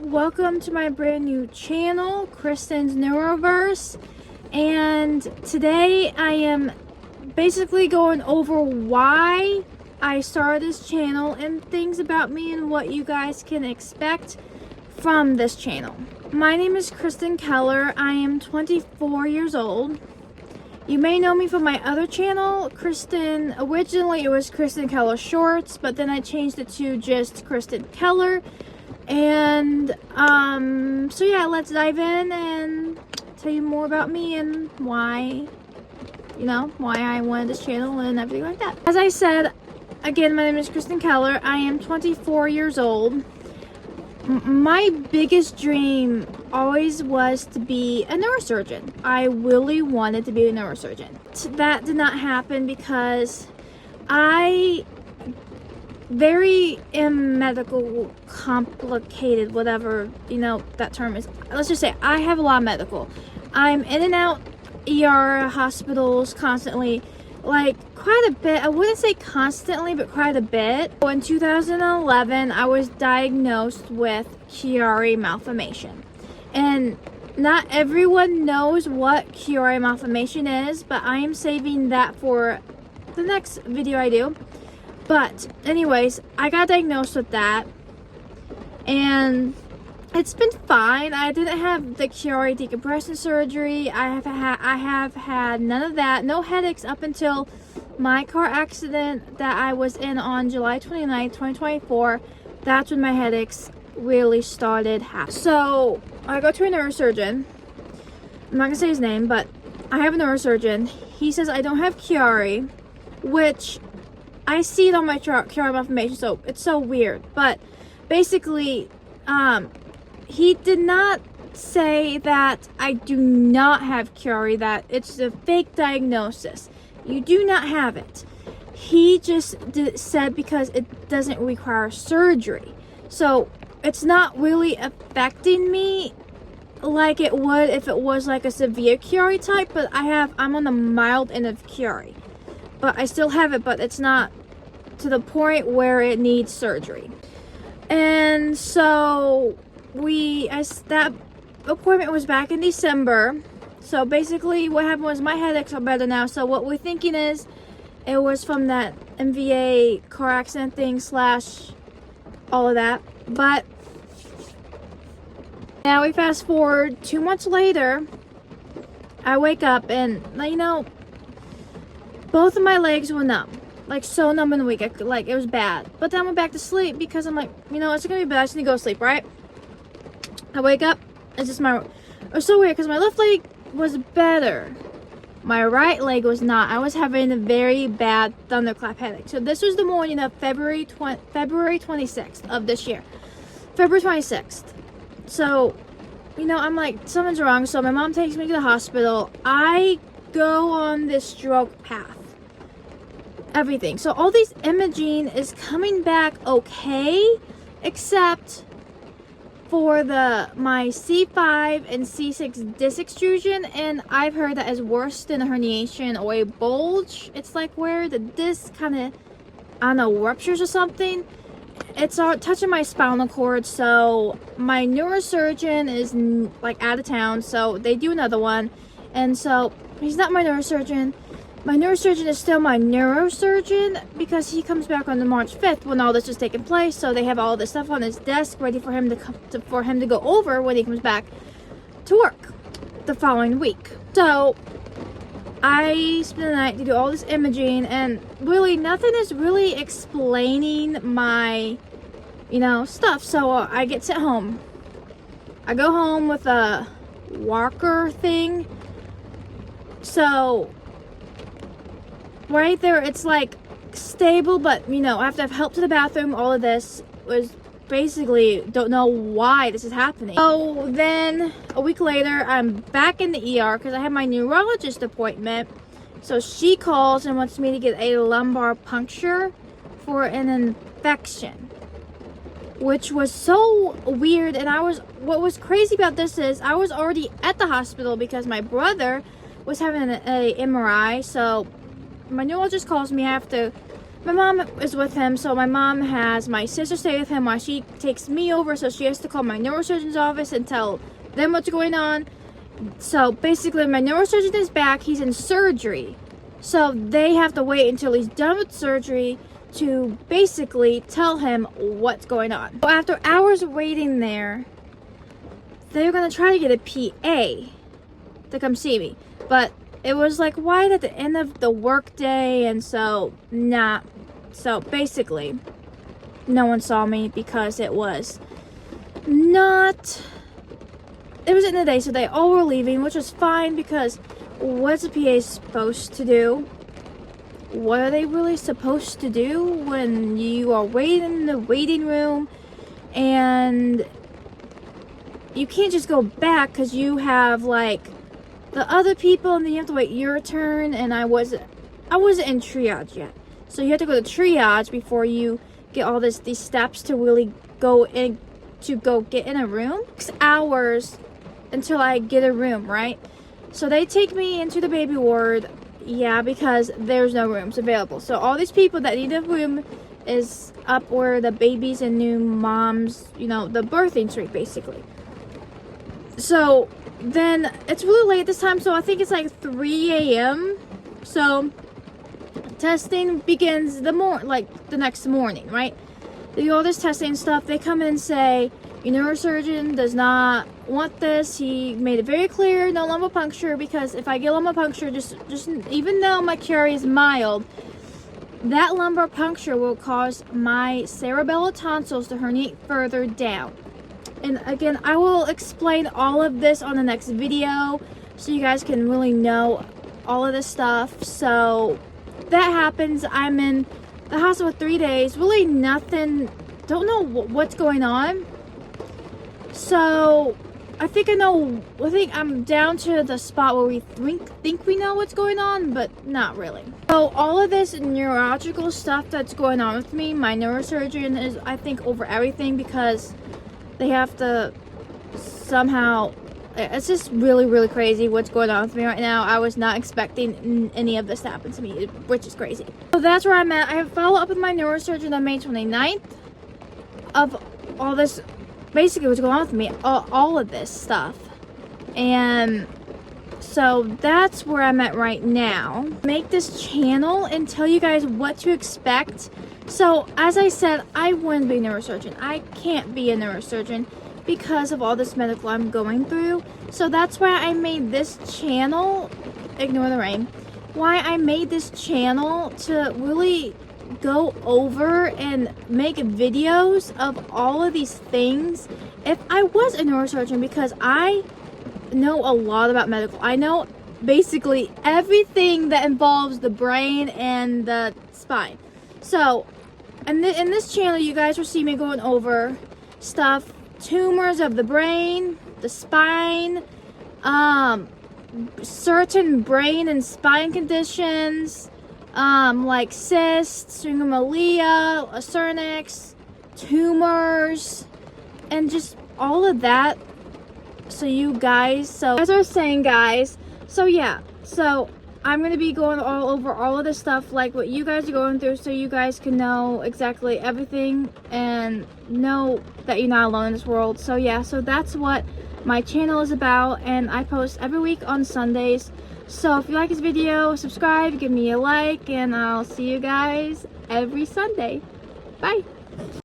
welcome to my brand new channel, KRISTEN'S NEUROVERSE. And today I am basically going over why I started this channel and things about me and what you guys can expect from this channel. My name is Kristen Keller. I am 24 years old. You may know me from my other channel, Kristen. Originally it was Kristen Keller Shorts, but then I changed it to just Kristen Keller. And so yeah, let's dive in and tell you more about me and why I wanted this channel and everything like that. As I said, again, my name is Kristen Keller. I am 24 years old. My biggest dream always was to be a neurosurgeon. I really wanted to be a neurosurgeon. That did not happen because I am medical complicated, whatever that term is. Let's just say I have a lot of medical. I'm in and out ER hospitals constantly, like quite a bit. I wouldn't say constantly, but quite a bit. In 2011 I was diagnosed with Chiari Malformation, and not everyone knows what Chiari Malformation is, but I am saving that for the next video I do. But anyways, I got diagnosed with that, and it's been fine. I didn't have the Chiari decompression surgery. I have had none of that. No headaches up until my car accident that I was in on July 29th, 2024. That's when my headaches really started happening. So I go to a neurosurgeon. I'm not gonna say his name, but I have a neurosurgeon. He says I don't have Chiari, which I see it on my Chiari Malformation, so it's so weird. But basically, he did not say that I do not have Chiari, that it's a fake diagnosis. You do not have it. He just said because it doesn't require surgery. So it's not really affecting me like it would if it was like a severe Chiari type, but I'm on the mild end of Chiari. But I still have it, but it's not to the point where it needs surgery. And so that appointment was back in December. So basically what happened was my headaches are better now. So what we're thinking is it was from that MVA car accident thing / all of that. But now we fast forward 2 months later. I wake up and both of my legs were numb, like so numb in the week, like it was bad. But then I went back to sleep because I'm like, it's gonna be bad. I just need to go to sleep, right? I wake up, it's just it was so weird because my left leg was better, my right leg was not. I was having a very bad thunderclap headache. So this was the morning of February 26th of this year, February 26th. So I'm like, something's wrong. So my mom takes me to the hospital. I go on this stroke path, everything. So all these imaging is coming back okay, except for my C5 and C6 disc extrusion, and I've heard that is worse than a herniation or a bulge. It's like where the disc kind of, I don't know, ruptures or something. It's touching my spinal cord. So my neurosurgeon is like out of town, so they do another one. And so he's not my neurosurgeon. My neurosurgeon is still my neurosurgeon because he comes back on the March 5th when all this is taking place. So they have all this stuff on his desk ready for him to go over when he comes back to work the following week. So I spend the night to do all this imaging, and really nothing is really explaining my stuff. So I get sent home. I go home with a walker thing. So right there, it's like stable, but I have to have help to the bathroom. All of this was basically, don't know why this is happening. So then a week later, I'm back in the ER because I have my neurologist appointment. So she calls and wants me to get a lumbar puncture for an infection, which was so weird. And what was crazy about this is I was already at the hospital because my brother was having a MRI. So my neurologist calls me. I have to my mom is with him, so my mom has my sister stay with him while she takes me over, so she has to call my neurosurgeon's office and tell them what's going on. So basically, my neurosurgeon is back. He's in surgery, so they have to wait until he's done with surgery to basically tell him what's going on. So after hours of waiting there, they were gonna try to get a PA to come see me, but it was like right at the end of the work day, and so so basically no one saw me because it was the end of the day, so they all were leaving, which was fine because what's a PA supposed to do? What are they really supposed to do when you are waiting in the waiting room and you can't just go back because you have like the other people and then you have to wait your turn, and I wasn't in triage yet. So you have to go to triage before you get all these steps to really go in, to go get in a room. 6 hours until I get a room, right? So they take me into the baby ward, yeah, because there's no rooms available. So all these people that need a room is up where the babies and new moms, you know, the birthing suite basically. So then it's really late this time, so I think it's like 3 a.m. So testing begins the next morning, right? They do all this testing stuff. They come in and say, your neurosurgeon does not want this. He made it very clear, no lumbar puncture, because if I get lumbar puncture, just even though my Chiari is mild, that lumbar puncture will cause my cerebellar tonsils to herniate further down. And again, I will explain all of this on the next video so you guys can really know all of this stuff. So that happens. I'm in the hospital for 3 days. Really nothing, don't know what's going on. So I think I'm down to the spot where we think we know what's going on, but not really. So all of this neurological stuff that's going on with me, my neurosurgeon is, I think, over everything because they have to somehow, it's just really crazy what's going on with me right now. I was not expecting any of this to happen to me, which is crazy. So that's where I'm at. I have followed up with my neurosurgeon on May 29th of all this, basically what's going on with me, all of this stuff. And so that's where I'm at right now. Make this channel and tell you guys what to expect. So as I said, I wouldn't be a neurosurgeon. I can't be a neurosurgeon because of all this medical I'm going through. So that's why I made this channel, ignore the rain, why I made this channel to really go over and make videos of all of these things if I was a neurosurgeon, because I know a lot about medical. I know basically everything that involves the brain and the spine. So in this channel, you guys will see me going over stuff, tumors of the brain, the spine, certain brain and spine conditions, like cysts, stringomyelia, cervix, tumors, and just all of that. So you guys, so as I was saying, guys, so yeah, so I'm going to be going all over all of this stuff, like what you guys are going through, so you guys can know exactly everything and know that you're not alone in this world. So yeah, so that's what my channel is about, and I post every week on Sundays. So if you like this video, subscribe, give me a like, and I'll see you guys every Sunday. Bye!